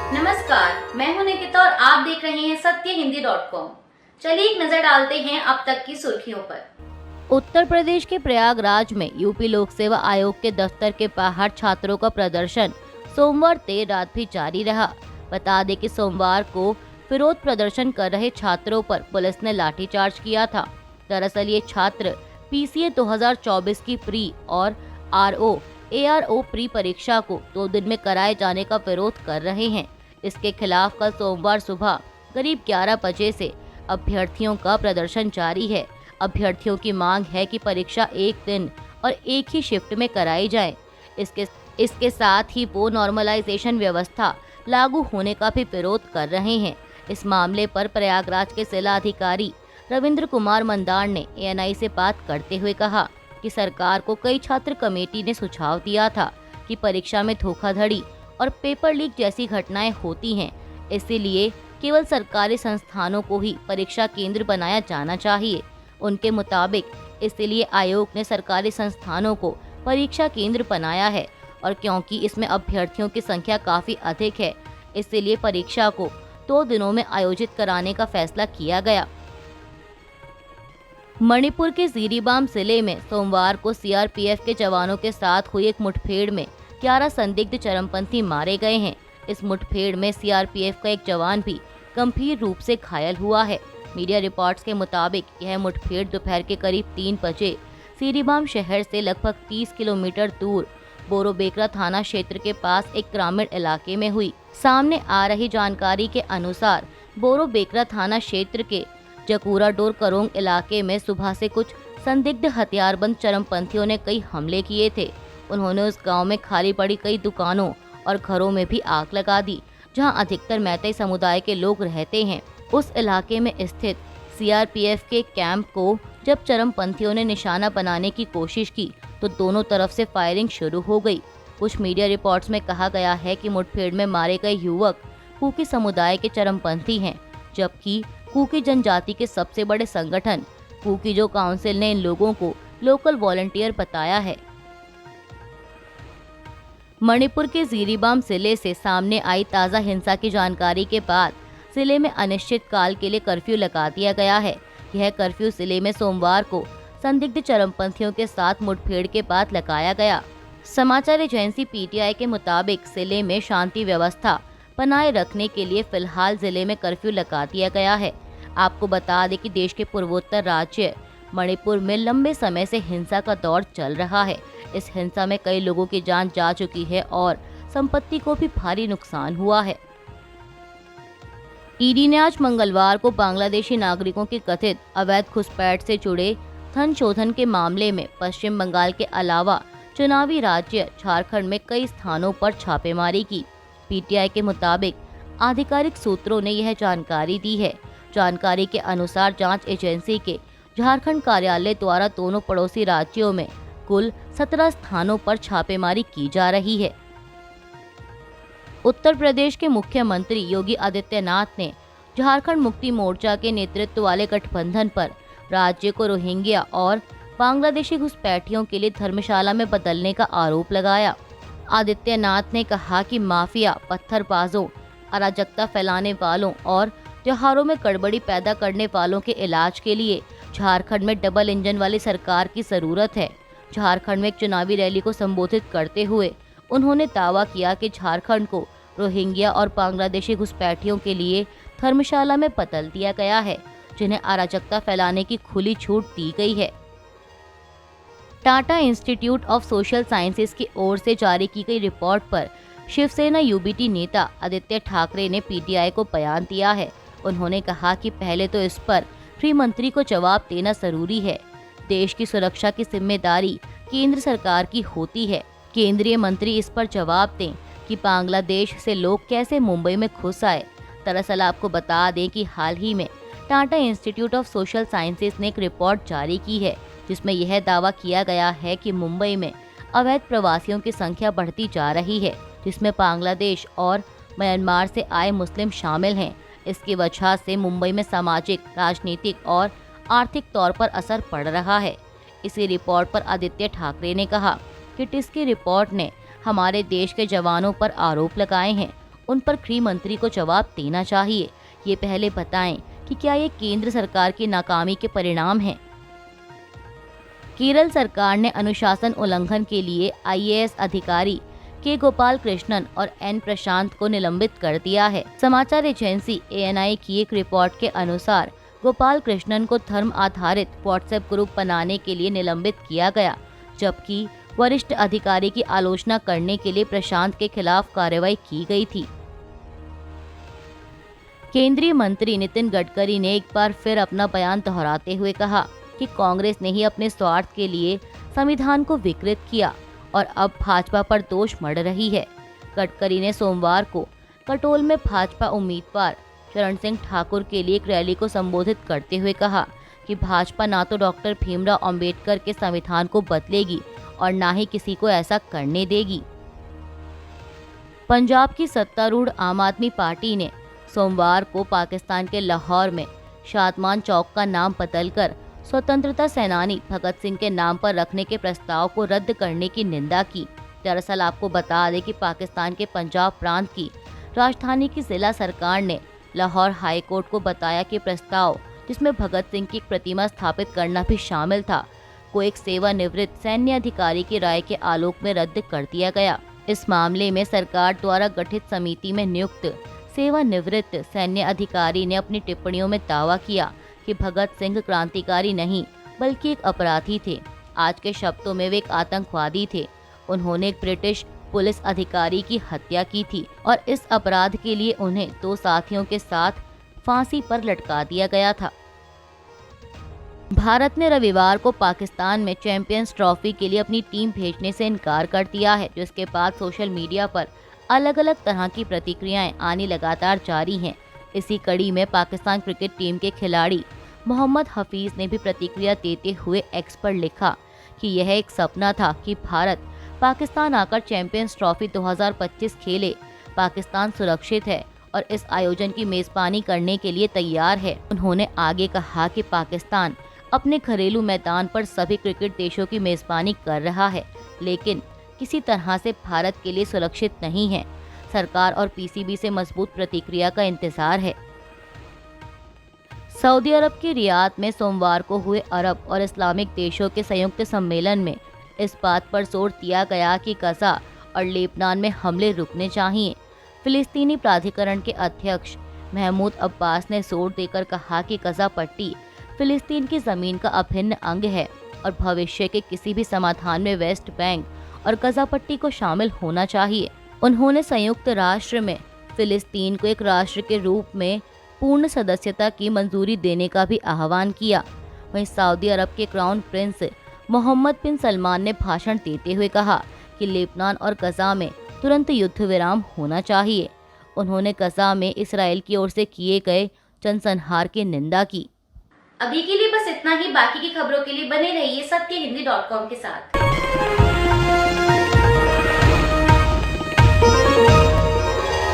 नमस्कार, मैं हूं निकिता और आप देख रहे हैं सत्यहिंदी.com। चलिए एक नजर डालते हैं अब तक की सुर्खियों पर। उत्तर प्रदेश के प्रयागराज में यूपी लोक सेवा आयोग के दफ्तर के बाहर छात्रों का प्रदर्शन सोमवार देर रात भी जारी रहा। बता दें कि सोमवार को विरोध प्रदर्शन कर रहे छात्रों पर पुलिस ने लाठीचार्ज किया था। दरअसल ये छात्र पीसीए 2024 की प्री और ARO प्री परीक्षा को 2 दिन में कराए जाने का विरोध कर रहे हैं। इसके खिलाफ कल सोमवार सुबह करीब 11 बजे से अभ्यर्थियों का प्रदर्शन जारी है। अभ्यर्थियों की मांग है कि परीक्षा एक दिन और एक ही शिफ्ट में कराई जाए। इसके साथ ही वो नॉर्मलाइजेशन व्यवस्था लागू होने का भी विरोध कर रहे हैं। इस मामले पर प्रयागराज के जिला अधिकारी रविंद्र कुमार मंदार ने ANI से बात करते हुए कहा कि सरकार को कई छात्र कमेटी ने सुझाव दिया था कि परीक्षा में धोखाधड़ी और पेपर लीक जैसी घटनाएं होती हैं, इसीलिए केवल सरकारी संस्थानों को ही परीक्षा केंद्र बनाया जाना चाहिए। उनके मुताबिक इसलिए आयोग ने सरकारी संस्थानों को परीक्षा केंद्र बनाया है और क्योंकि इसमें अभ्यर्थियों की संख्या काफी अधिक है, इसलिए परीक्षा को 2 दिनों में आयोजित कराने का फैसला किया गया। मणिपुर के जीरीबाम जिले में सोमवार को CRPF के जवानों के साथ हुई एक मुठभेड़ में 11 संदिग्ध चरमपंथी मारे गए हैं। इस मुठभेड़ में CRPF का एक जवान भी गंभीर रूप से घायल हुआ है। मीडिया रिपोर्ट्स के मुताबिक यह मुठभेड़ दोपहर के करीब 3 बजे जीरीबाम शहर से लगभग 30 किलोमीटर दूर बोरोबेकरा थाना क्षेत्र के पास एक ग्रामीण इलाके में हुई। सामने आ रही जानकारी के अनुसार बोरोबेकरा थाना क्षेत्र के जकूरा डोर करोंग इलाके में सुबह से कुछ संदिग्ध हथियारबंद चरमपंथियों ने कई हमले किए थे। उन्होंने उस गांव में खाली पड़ी कई दुकानों और घरों में भी आग लगा दी, जहां अधिकतर मैतेई समुदाय के लोग रहते हैं। उस इलाके में स्थित CRPF के कैंप को जब चरमपंथियों ने निशाना बनाने की कोशिश की तो दोनों तरफ से फायरिंग शुरू हो गई। कुछ मीडिया रिपोर्ट्स में कहा गया है कि मुठभेड़ में मारे गए युवक कुकी समुदाय के चरमपंथी हैं, जबकि कुकी जनजाति के सबसे बड़े संगठन कुकी-जो काउंसिल ने इन लोगों को लोकल वॉलंटियर बताया है। मणिपुर के जीरीबाम जिले से सामने आई ताज़ा हिंसा की जानकारी के बाद जिले में अनिश्चित काल के लिए कर्फ्यू लगा दिया गया है। यह कर्फ्यू जिले में सोमवार को संदिग्ध चरमपंथियों के साथ मुठभेड़ के बाद लगाया गया। समाचार एजेंसी PTI के मुताबिक जिले में शांति व्यवस्था बनाए रखने के लिए फिलहाल जिले में कर्फ्यू लगा दिया गया है। आपको बता दें कि देश के पूर्वोत्तर राज्य मणिपुर में लंबे समय से हिंसा का दौर चल रहा है। इस हिंसा में कई लोगों की जान जा चुकी है और संपत्ति को भी भारी नुकसान हुआ है। ईडी ने आज मंगलवार को बांग्लादेशी नागरिकों की कथित अवैध घुसपैठ से जुड़े धन शोधन के मामले में पश्चिम बंगाल के अलावा चुनावी राज्य झारखंड में कई स्थानों पर छापेमारी की। PTI के मुताबिक आधिकारिक सूत्रों ने यह जानकारी दी है। जानकारी के अनुसार जांच एजेंसी के झारखंड कार्यालय द्वारा दोनों पड़ोसी राज्यों में कुल 17 स्थानों पर छापेमारी की जा रही है। उत्तर प्रदेश के मुख्यमंत्री योगी आदित्यनाथ ने झारखंड मुक्ति मोर्चा के नेतृत्व वाले गठबंधन पर राज्य को रोहिंग्या और बांग्लादेशी घुसपैठियों के लिए धर्मशाला में बदलने का आरोप लगाया। आदित्यनाथ ने कहा कि माफिया, पत्थरबाजों, अराजकता फैलाने वालों और त्योहारों में गड़बड़ी पैदा करने वालों के इलाज के लिए झारखंड में डबल इंजन वाली सरकार की जरूरत है। झारखंड में एक चुनावी रैली को संबोधित करते हुए उन्होंने दावा किया कि झारखंड को रोहिंग्या और बांग्लादेशी घुसपैठियों के लिए धर्मशाला में बदल दिया गया है, जिन्हें अराजकता फैलाने की खुली छूट दी गई है। Tata institute of social sciences की ओर से जारी की गई रिपोर्ट पर शिवसेना UBT नेता आदित्य ठाकरे ने PTI को बयान दिया है। उन्होंने कहा कि पहले तो इस पर गृह मंत्री को जवाब देना जरूरी है। देश की सुरक्षा की जिम्मेदारी केंद्र सरकार की होती है। केंद्रीय मंत्री इस पर जवाब दें कि बांग्लादेश से लोग कैसे मुंबई में घुस आए। दरअसल आपको बता दें कि हाल ही में Tata institute of social sciences ने एक रिपोर्ट जारी की है, जिसमें यह दावा किया गया है कि मुंबई में अवैध प्रवासियों की संख्या बढ़ती जा रही है, जिसमें बांग्लादेश और म्यांमार से आए मुस्लिम शामिल हैं। इसकी वजह से मुंबई में सामाजिक, राजनीतिक और आर्थिक तौर पर असर पड़ रहा है। इसी रिपोर्ट पर आदित्य ठाकरे ने कहा कि टिस की रिपोर्ट ने हमारे देश के जवानों पर आरोप लगाए हैं। उन पर गृह मंत्री को जवाब देना चाहिए। ये पहले बताएं कि क्या ये केंद्र सरकार की नाकामी के परिणाम हैं। केरल सरकार ने अनुशासन उल्लंघन के लिए IAS अधिकारी के गोपाल कृष्णन और N प्रशांत को निलंबित कर दिया है। समाचार एजेंसी ANI की एक रिपोर्ट के अनुसार गोपाल कृष्णन को धर्म आधारित व्हाट्सएप ग्रुप बनाने के लिए निलंबित किया गया, जबकि वरिष्ठ अधिकारी की आलोचना करने के लिए प्रशांत के खिलाफ कार्रवाई की गई थी। केंद्रीय मंत्री नितिन गडकरी ने एक बार फिर अपना बयान दोहराते हुए कहा कि कांग्रेस ने ही अपने स्वार्थ के लिए संविधान को विकृत किया और अब भाजपा पर दोष मढ़ रही है। गडकरी ने सोमवार को कटोल में भाजपा उम्मीदवार चरण सिंह ठाकुर के लिए एक रैली को संबोधित करते हुए कहा कि भाजपा ना तो डॉक्टर भीमराव अंबेडकर के संविधान को बदलेगी और ना ही किसी को ऐसा करने देगी। पंजाब की सत्तारूढ़ आम आदमी पार्टी ने सोमवार को पाकिस्तान के लाहौर में शादमान चौक का नाम बदलकर स्वतंत्रता सेनानी भगत सिंह के नाम पर रखने के प्रस्ताव को रद्द करने की निंदा की। दरअसल आपको बता दें कि पाकिस्तान के पंजाब प्रांत की राजधानी की जिला सरकार ने लाहौर हाई कोर्ट को बताया कि प्रस्ताव, जिसमें भगत सिंह की एक प्रतिमा स्थापित करना भी शामिल था, को एक सेवानिवृत्त सैन्य अधिकारी की राय के आलोक में रद्द कर दिया गया। इस मामले में सरकार द्वारा गठित समिति में नियुक्त सेवानिवृत्त सैन्य अधिकारी ने अपनी टिप्पणियों में दावा किया कि भगत सिंह क्रांतिकारी नहीं बल्कि एक अपराधी थे। आज के शब्दों में वे एक आतंकवादी थे। उन्होंने एक ब्रिटिश पुलिस अधिकारी की हत्या की थी और इस अपराध के लिए उन्हें 2 साथियों के साथ फांसी पर लटका दिया गया था। भारत ने रविवार को पाकिस्तान में चैंपियंस ट्रॉफी के लिए अपनी टीम भेजने से इनकार कर दिया है, जिसके बाद सोशल मीडिया पर अलग अलग तरह की प्रतिक्रियाएं आनी लगातार जारी हैं। इसी कड़ी में पाकिस्तान क्रिकेट टीम के खिलाड़ी मोहम्मद हफीज ने भी प्रतिक्रिया देते हुए एक्स पर लिखा कि यह एक सपना था कि भारत पाकिस्तान आकर चैंपियंस ट्रॉफी 2025 खेले। पाकिस्तान सुरक्षित है और इस आयोजन की मेजबानी करने के लिए तैयार है। उन्होंने आगे कहा कि पाकिस्तान अपने घरेलू मैदान पर सभी क्रिकेट देशों की मेजबानी कर रहा है, लेकिन किसी तरह से भारत के लिए सुरक्षित नहीं है। सरकार और PCB से मजबूत प्रतिक्रिया का इंतजार है। सऊदी अरब के रियाद में सोमवार को हुए अरब और इस्लामिक देशों के संयुक्त सम्मेलन में इस बात पर जोर दिया गया कि गजा और लेबनान में हमले रुकने चाहिए। फिलिस्तीनी प्राधिकरण के अध्यक्ष महमूद अब्बास ने जोर देकर कहा कि गजा पट्टी फिलिस्तीन की जमीन का अभिन्न अंग है और भविष्य के किसी भी समाधान में वेस्ट बैंक और गजा पट्टी को शामिल होना चाहिए। उन्होंने संयुक्त राष्ट्र में फिलिस्तीन को एक राष्ट्र के रूप में पूर्ण सदस्यता की मंजूरी देने का भी आह्वान किया। वहीं सऊदी अरब के क्राउन प्रिंस मोहम्मद बिन सलमान ने भाषण देते हुए कहा कि लेबनान और गजा में तुरंत युद्ध विराम होना चाहिए। उन्होंने गजा में इसराइल की ओर से किए गए जनसंहार की निंदा की। अभी के लिए बस इतना ही। बाकी की खबरों के लिए बने रहिए सत्यहिंदी.com के साथ।